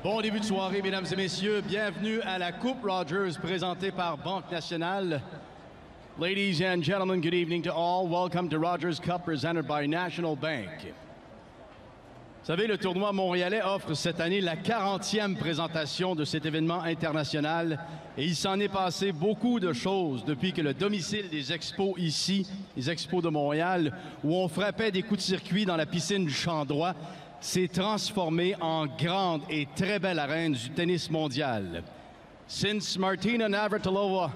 Bon début de soirée, mesdames et messieurs. Bienvenue à la Coupe Rogers présentée par Banque Nationale. Ladies and gentlemen, good evening to all. Welcome to Rogers Cup presented by National Bank. Vous savez, le tournoi montréalais offre cette année la 40e présentation de cet événement international et il s'en est passé beaucoup de choses depuis que le domicile des Expos ici, les Expos de Montréal, où on frappait des coups de circuit dans la piscine du Champ Droit, s'est transformé en grande et très belle arène du tennis mondial. Since Martina Navratilova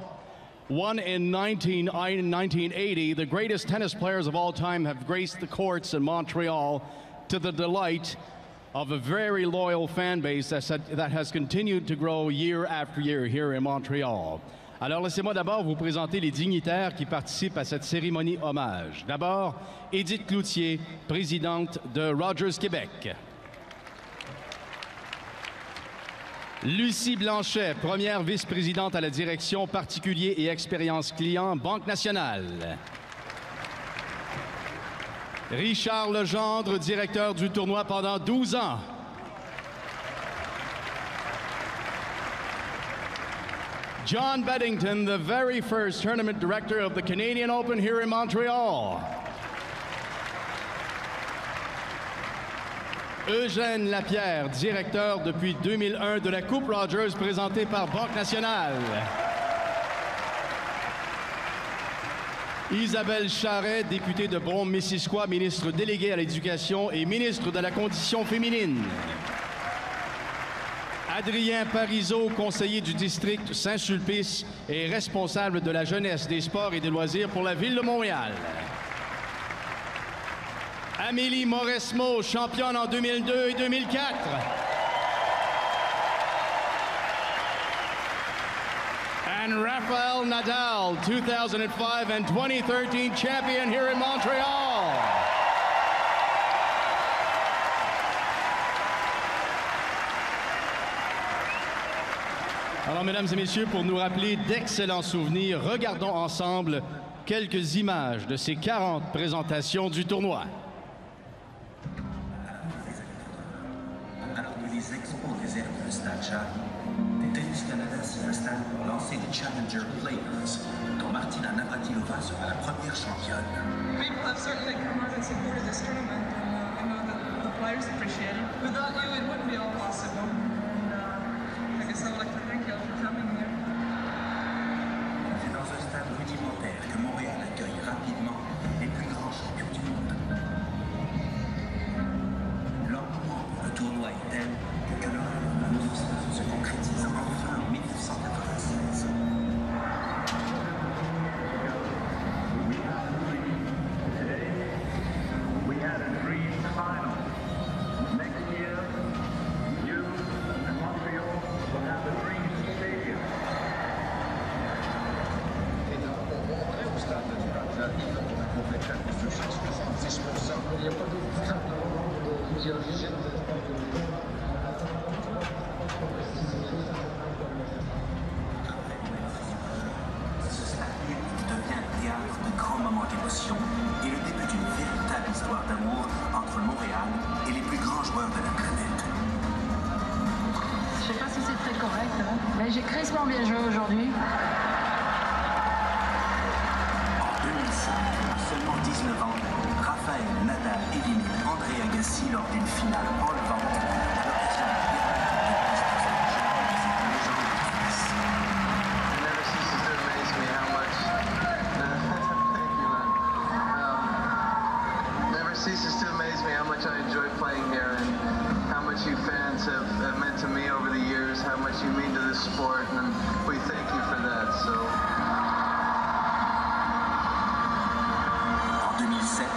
won in 1980, the greatest tennis players of all time have graced the courts in Montreal to the delight of a very loyal fan base that has continued to grow year after year here in Montreal. Alors, laissez-moi d'abord vous présenter les dignitaires qui participent à cette cérémonie hommage. D'abord, Édith Cloutier, présidente de Rogers Québec. Lucie Blanchet, première vice-présidente à la direction particulier et expérience client, Banque Nationale. Richard Legendre, directeur du tournoi pendant 12 ans. John Beddington, the very first tournament director of the Canadian Open here in Montreal. Eugène Lapierre, directeur depuis 2001 de la Coupe Rogers présentée par Banque Nationale. Isabelle Charret, députée de Brome-Missisquoi, ministre déléguée à l'Éducation et ministre de la Condition féminine. Adrien Parizeau, conseiller du district Saint-Sulpice et responsable de la jeunesse, des sports et des loisirs pour la Ville de Montréal. Amélie Mauresmo, championne en 2002 et 2004. And Rafael Nadal, 2005 and 2013 champion here in Montreal. Alors, mesdames et messieurs, pour nous rappeler d'excellents souvenirs, regardons ensemble quelques images de ces 40 présentations du tournoi. Alors que les Expos désertent le stade Charles, Tennis Canada s'installe pour lancer les Challenger Players, dont Martina Navratilova sera la première championne. People have certainly come out and supported this tournament, and I know that the players appreciate it. Without you, it wouldn't be all possible. And I guess I would like to thank you all for coming here. C'est dans un stade rudimentaire que Montréal accueille rapidement les plus grands champions du monde. L'engouement pour le tournoi est tel que le rêve se concrétise enfin en 1996. We had a dream final. Next year, you and Montreal will have a dream stadium. Et donc, on montrait au stade de Duranville qu'on a complété la construction 70%. Il n'y a pas d'autre stade dans le monde qui origine de Ce stade unique devient le théâtre de grands moments d'émotion et le début d'une véritable histoire d'amour entre Montréal et les plus grands joueurs de la planète. Je sais pas si c'est très correct, hein, mais j'ai crissement bien joué aujourd'hui. En 2005, à seulement 19 ans, Rafael Nadal élimine André Agassi lors d'une finale enlevante à l'occasion de ceases to amaze me how much I enjoy playing here and how much you fans have meant to me over the years, how much you mean to this sport, and we thank you for that. En 2007,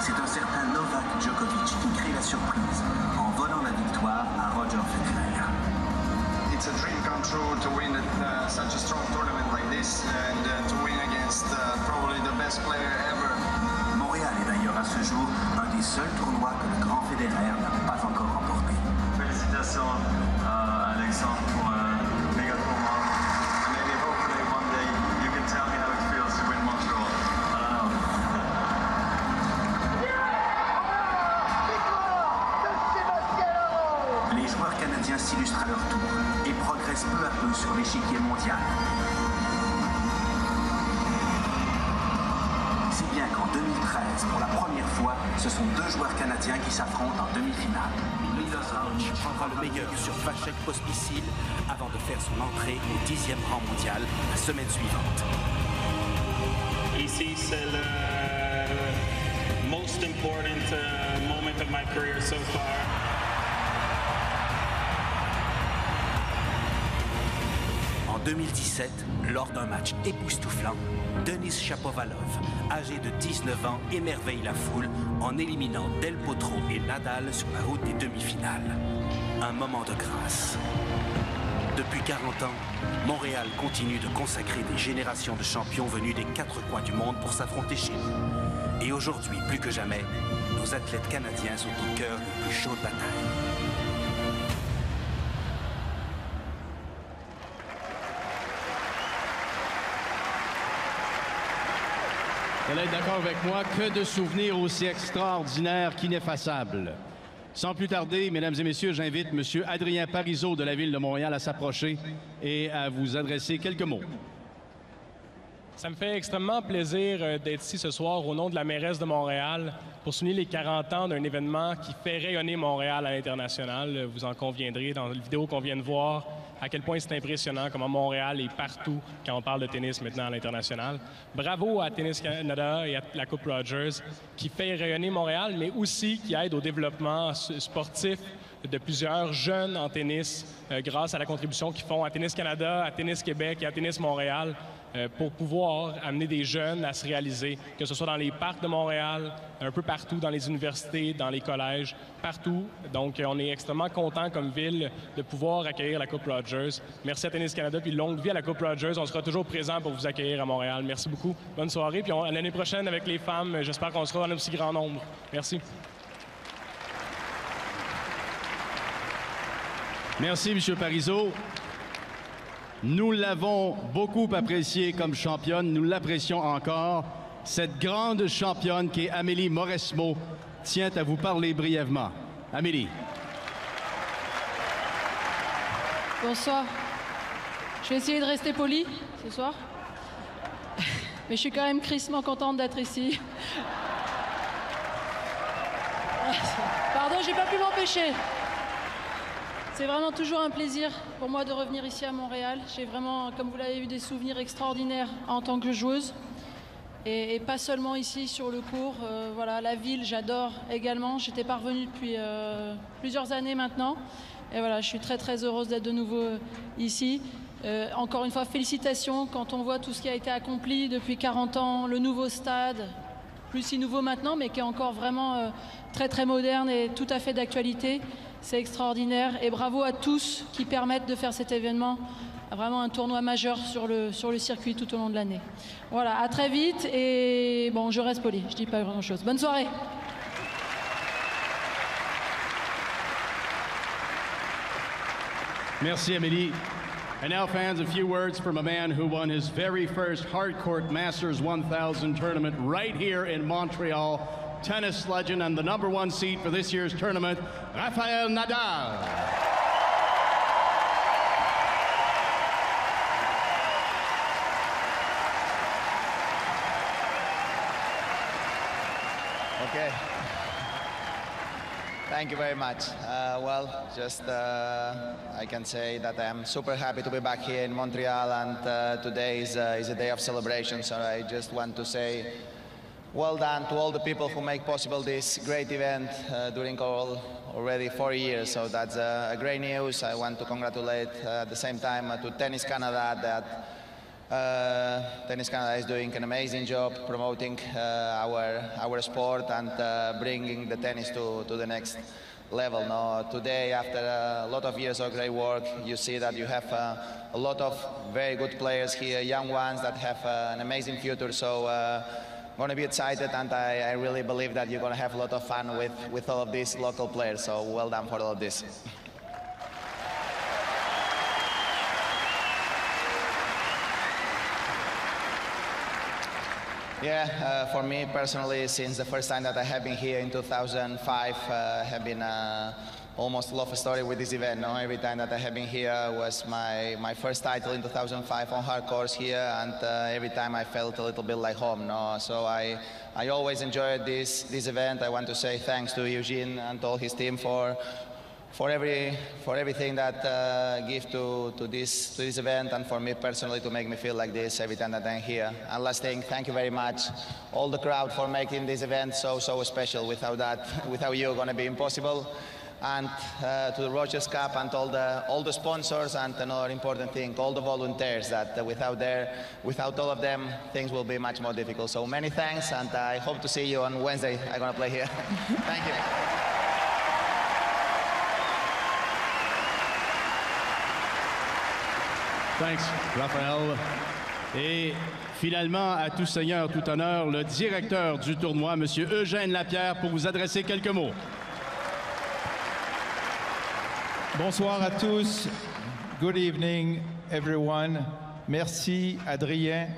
c'est un certain Novak Djokovic qui crée la surprise en volant la victoire à Roger Federer. It's a dream come true to win such a strong tournament like this and to win against probably the best player ever. Montréal est d'ailleurs à ce jour un des seuls tournois que le grand Federer n'a pas encore remporté. Félicitations Alexandre pour un méga tournoi. And maybe hopefully one day you can tell me how it feels to win Montreal. I don't know. Les joueurs canadiens s'y s'illustrent à leur tour et progressent peu à peu sur l'échiquier mondial. Si bien qu'en 2013, pour la première fois, ce sont deux joueurs canadiens qui s'affrontent en demi-finale. Milos prendra le meilleur sur Vasek Pospisil avant de faire son entrée au 10e rang mondial la semaine suivante. Ici, c'est le most important moment of my career so far. En 2017, lors d'un match époustouflant, Denis Shapovalov, âgé de 19 ans, émerveille la foule en éliminant Del Potro et Nadal sur la route des demi-finales. Un moment de grâce. Depuis 40 ans, Montréal continue de consacrer des générations de champions venus des 4 coins du monde pour s'affronter chez nous. Et aujourd'hui, plus que jamais, nos athlètes canadiens sont au cœur des plus chaudes batailles. Vous allez être d'accord avec moi, que de souvenirs aussi extraordinaires qu'ineffaçables. Sans plus tarder, mesdames et messieurs, j'invite M. Adrien Parizeau de la Ville de Montréal à s'approcher et à vous adresser quelques mots. Ça me fait extrêmement plaisir d'être ici ce soir au nom de la mairesse de Montréal pour souligner les 40 ans d'un événement qui fait rayonner Montréal à l'international. Vous en conviendrez dans la vidéo qu'on vient de voir à quel point c'est impressionnant comment Montréal est partout quand on parle de tennis maintenant à l'international. Bravo à Tennis Canada et à la Coupe Rogers qui fait rayonner Montréal, mais aussi qui aide au développement sportif de plusieurs jeunes en tennis grâce à la contribution qu'ils font à Tennis Canada, à Tennis Québec et à Tennis Montréal pour pouvoir amener des jeunes à se réaliser, que ce soit dans les parcs de Montréal, un peu partout, dans les universités, dans les collèges, partout. Donc, on est extrêmement content comme ville de pouvoir accueillir la Coupe Rogers. Merci à Tennis Canada, puis longue vie à la Coupe Rogers. On sera toujours présent pour vous accueillir à Montréal. Merci beaucoup. Bonne soirée, puis l'année prochaine avec les femmes, j'espère qu'on sera en aussi grand nombre. Merci. Merci, M. Parizeau. Nous l'avons beaucoup apprécié comme championne. Nous l'apprécions encore. Cette grande championne qui est Amélie Mauresmo tient à vous parler brièvement. Amélie. Bonsoir. Je vais essayer de rester polie ce soir. Mais je suis quand même crissement contente d'être ici. Pardon, j'ai pas pu m'empêcher. C'est vraiment toujours un plaisir pour moi de revenir ici à Montréal. J'ai vraiment, comme vous l'avez vu, des souvenirs extraordinaires en tant que joueuse. Et pas seulement ici sur le court. Voilà, la ville, j'adore également. J'étais pas revenue depuis plusieurs années maintenant. Et voilà, je suis très très heureuse d'être de nouveau ici. Encore une fois, félicitations quand on voit tout ce qui a été accompli depuis 40 ans, le nouveau stade, plus si nouveau maintenant, mais qui est encore vraiment très très moderne et tout à fait d'actualité. C'est extraordinaire et bravo à tous qui permettent de faire cet événement vraiment un tournoi majeur sur le circuit tout au long de l'année. Voilà, à très vite et bon, je reste poli, je dis pas grand-chose. Bonne soirée. Merci, Amélie. And now, fans, a few words from a man who won his very first hardcourt Masters 1000 tournament right here in Montreal. Tennis legend and the #1 seed for this year's tournament, Rafael Nadal. Okay. Thank you very much. I can say that I'm super happy to be back here in Montreal, and today is a day of celebration. So I just want to say well done to all the people who make possible this great event during already 4 years. So that's great news. I want to congratulate at the same time to Tennis Canada that Tennis Canada is doing an amazing job promoting our sport and bringing the tennis to the next level. Now, today, after a lot of years of great work, you see that you have a lot of very good players here, young ones that have an amazing future. So I'm going to be excited, and I really believe that you're going to have a lot of fun with all of these local players. So well done for all of this. Yeah, for me personally, since the first time that I have been here in 2005, have been almost love story with this event. No? Every time that I have been here was my first title in 2005 on hard course here, and every time I felt a little bit like home. No? So I always enjoyed this event. I want to say thanks to Eugene and all his team for everything that give to this event, and for me personally to make me feel like this every time that I'm here. And last thing, thank you very much, all the crowd, for making this event so special. Without you, gonna be impossible. And to the Rogers Cup and all the sponsors, and another important thing, all the volunteers that without all of them, things will be much more difficult. So many thanks, and I hope to see you on Wednesday. I'm gonna play here. Thank you. Thanks, Raphaël. Et finalement, à tout seigneur, tout honneur, le directeur du tournoi, M. Eugène Lapierre, pour vous adresser quelques mots. Bonsoir à tous. Good evening, everyone. Merci, Adrien.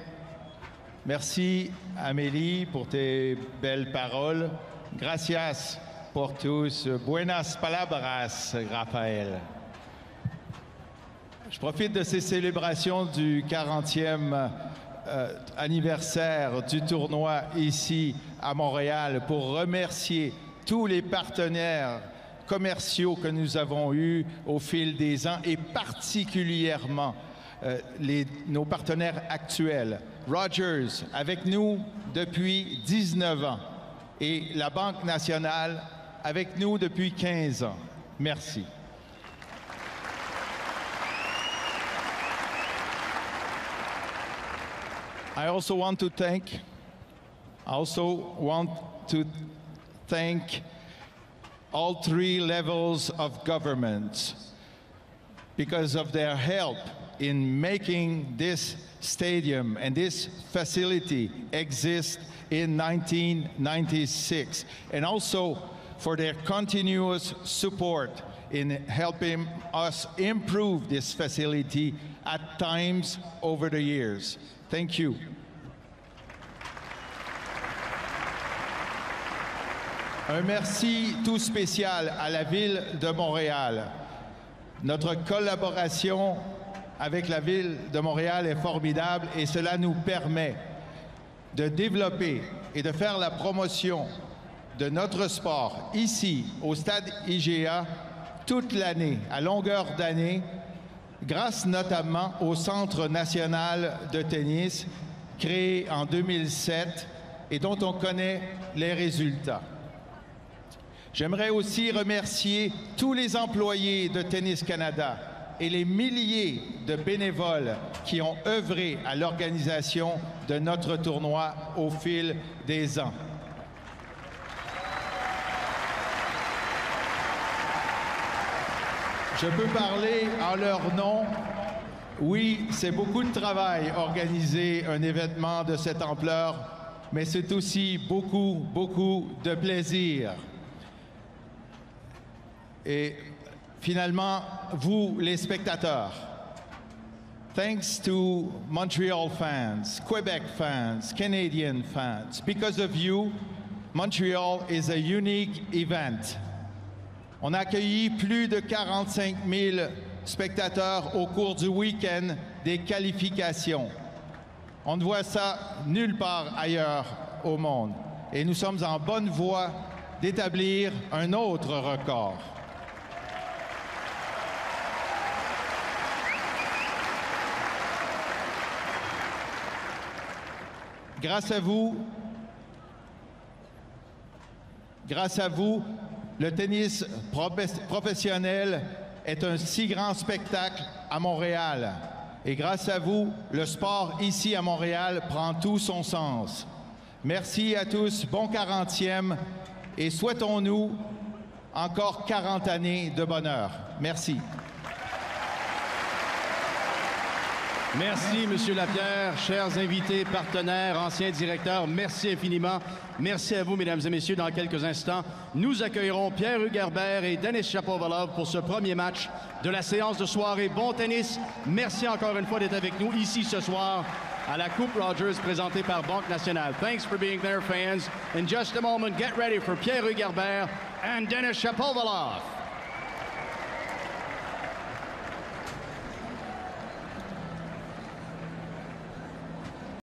Merci, Amélie, pour tes belles paroles. Gracias por tus buenas palabras, Raphaël. Je profite de ces célébrations du 40e anniversaire du tournoi ici à Montréal pour remercier tous les partenaires commerciaux que nous avons eus au fil des ans, et particulièrement nos partenaires actuels. Rogers, avec nous depuis 19 ans, et la Banque nationale, avec nous depuis 15 ans. Merci. I also want to thank all three levels of government because of their help in making this stadium and this facility exist in 1996, and also for their continuous support in helping us improve this facility at times over the years. Thank you. Un merci tout spécial à la Ville de Montréal. Notre collaboration avec la Ville de Montréal est formidable, et cela nous permet de développer et de faire la promotion de notre sport ici au stade IGA toute l'année, à longueur d'année, grâce notamment au Centre national de tennis créé en 2007 et dont on connaît les résultats. J'aimerais aussi remercier tous les employés de Tennis Canada et les milliers de bénévoles qui ont œuvré à l'organisation de notre tournoi au fil des ans. Je peux parler en leur nom. Oui, c'est beaucoup de travail organiser un événement de cette ampleur, mais c'est aussi beaucoup de plaisir. Et finalement, vous, les spectateurs, thanks to Montreal fans, Quebec fans, Canadian fans, because of you, Montreal is a unique event. On a accueilli plus de 45 000 spectateurs au cours du week-end des qualifications. On ne voit ça nulle part ailleurs au monde. Et nous sommes en bonne voie d'établir un autre record. Grâce à vous, le tennis professionnel est un si grand spectacle à Montréal. Et grâce à vous, le sport ici à Montréal prend tout son sens. Merci à tous, bon 40e, et souhaitons-nous encore 40 années de bonheur. Merci. Merci, M. Lapierre. Chers invités, partenaires, anciens directeurs, merci infiniment. Merci à vous, mesdames et messieurs. Dans quelques instants, nous accueillerons Pierre-Hugues Herbert et Denis Shapovalov pour ce premier match de la séance de soirée. Bon tennis. Merci encore une fois d'être avec nous ici ce soir à la Coupe Rogers présentée par Banque Nationale. Thanks for being there, fans. In just a moment, get ready for Pierre-Hugues Herbert and Denis Shapovalov.